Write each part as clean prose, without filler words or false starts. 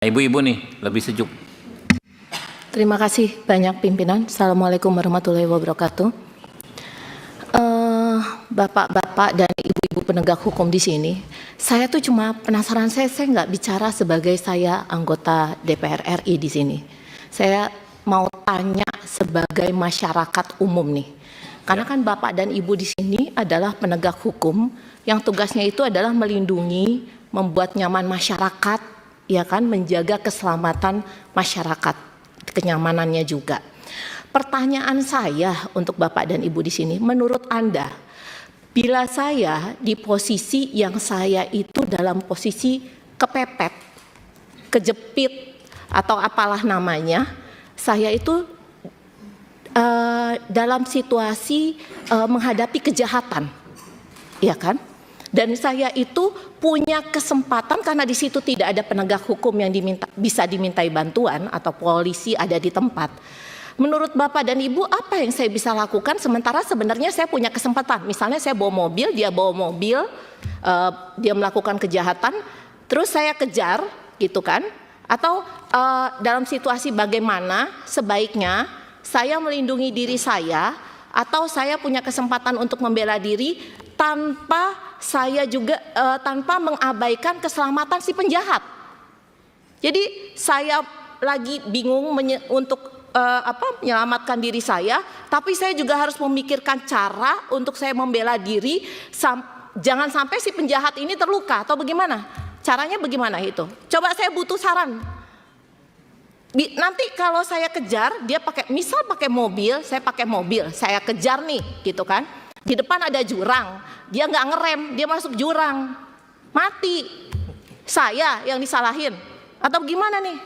Ibu-ibu nih lebih sejuk. Terima kasih banyak pimpinan. Assalamualaikum warahmatullahi wabarakatuh. Bapak-bapak dan ibu-ibu penegak hukum di sini, saya tuh cuma penasaran, saya nggak bicara sebagai saya anggota DPR RI di sini. Saya mau tanya sebagai masyarakat umum nih. Karena kan bapak dan ibu di sini adalah penegak hukum yang tugasnya itu adalah melindungi, membuat nyaman masyarakat, ya kan, menjaga keselamatan masyarakat, kenyamanannya juga. Pertanyaan saya untuk bapak dan ibu di sini, menurut Anda, bila saya di posisi yang saya itu dalam posisi kepepet, kejepit, atau apalah namanya, saya itu dalam situasi menghadapi kejahatan, ya kan? Dan saya itu punya kesempatan karena di situ tidak ada penegak hukum yang bisa dimintai bantuan atau polisi ada di tempat. Menurut Bapak dan Ibu, apa yang saya bisa lakukan sementara sebenarnya saya punya kesempatan? Misalnya saya bawa mobil, dia bawa mobil, dia melakukan kejahatan, terus saya kejar, gitu kan? Atau dalam situasi bagaimana sebaiknya saya melindungi diri saya, atau saya punya kesempatan untuk membela diri tanpa saya juga tanpa mengabaikan keselamatan si penjahat. Jadi saya lagi bingung untuk menyelamatkan diri saya, tapi saya juga harus memikirkan cara untuk saya membela diri, jangan sampai si penjahat ini terluka atau bagaimana? Caranya bagaimana itu? Coba saya butuh saran. Nanti kalau saya kejar, dia misal pakai mobil, saya pakai mobil, saya kejar nih, gitu kan? Di depan ada jurang, dia nggak ngerem, dia masuk jurang, mati. Saya yang disalahin, atau gimana nih?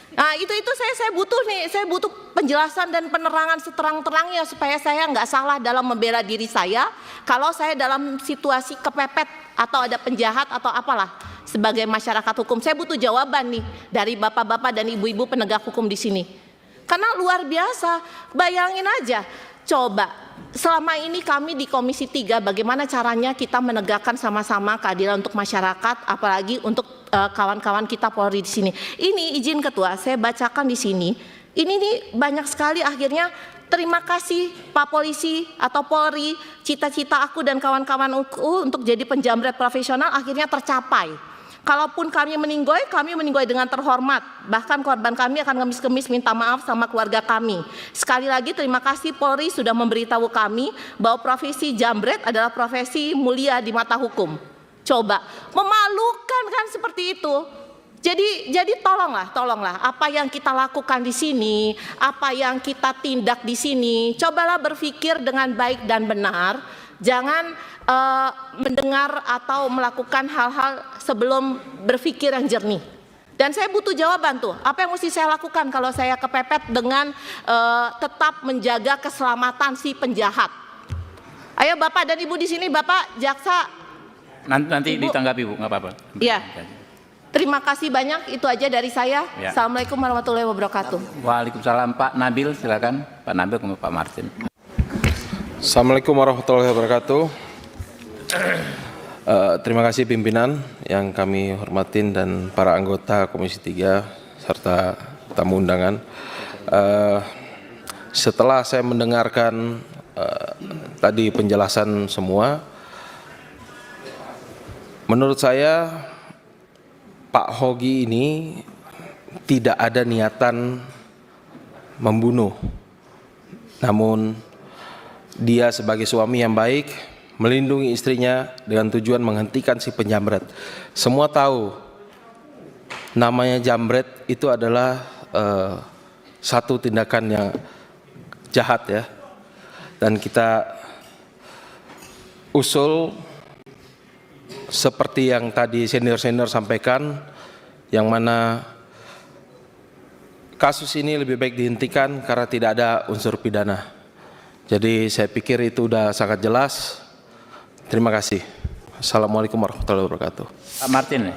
Nah itu saya butuh nih, saya butuh penjelasan dan penerangan seterang-terangnya supaya saya nggak salah dalam membela diri saya. Kalau saya dalam situasi kepepet atau ada penjahat atau apalah. Sebagai masyarakat hukum, saya butuh jawaban nih dari bapak-bapak dan ibu-ibu penegak hukum di sini. Karena luar biasa, bayangin aja, coba selama ini kami di Komisi 3 bagaimana caranya kita menegakkan sama-sama keadilan untuk masyarakat, apalagi untuk kawan-kawan kita Polri di sini. Ini izin Ketua, saya bacakan di sini. Ini nih banyak sekali akhirnya. Terima kasih Pak Polisi atau Polri, cita-cita aku dan kawan-kawanku untuk jadi penjamret profesional akhirnya tercapai. Kalaupun kami meninggoy dengan terhormat. Bahkan korban kami akan ngemis-kemis minta maaf sama keluarga kami. Sekali lagi terima kasih Polri sudah memberitahu kami bahwa profesi jambret adalah profesi mulia di mata hukum. Coba, memalukan kan seperti itu. Jadi tolonglah apa yang kita lakukan di sini, apa yang kita tindak di sini, cobalah berpikir dengan baik dan benar, jangan mendengar atau melakukan hal-hal sebelum berpikir yang jernih. Dan saya butuh jawaban tuh, apa yang mesti saya lakukan kalau saya kepepet dengan tetap menjaga keselamatan si penjahat. Ayo Bapak dan Ibu di sini, Bapak jaksa. Nanti Ibu, ditanggapi Bu, nggak apa-apa. Iya. Terima kasih banyak, itu aja dari saya. Ya. Assalamualaikum warahmatullahi wabarakatuh. Waalaikumsalam. Pak Nabil silakan. Pak Nabil kemudian Pak Martin. Assalamualaikum warahmatullahi wabarakatuh. Terima kasih pimpinan yang kami hormatin dan para anggota Komisi 3 serta tamu undangan. Setelah saya mendengarkan tadi penjelasan semua, menurut saya Pak Hogi ini tidak ada niatan membunuh, namun dia sebagai suami yang baik melindungi istrinya dengan tujuan menghentikan si penjamret. Semua tahu namanya jambret itu adalah satu tindakan yang jahat ya, dan kita usul seperti yang tadi senior-senior sampaikan, yang mana kasus ini lebih baik dihentikan karena tidak ada unsur pidana. Jadi saya pikir itu sudah sangat jelas. Terima kasih. Assalamualaikum warahmatullahi wabarakatuh. Pak Martin.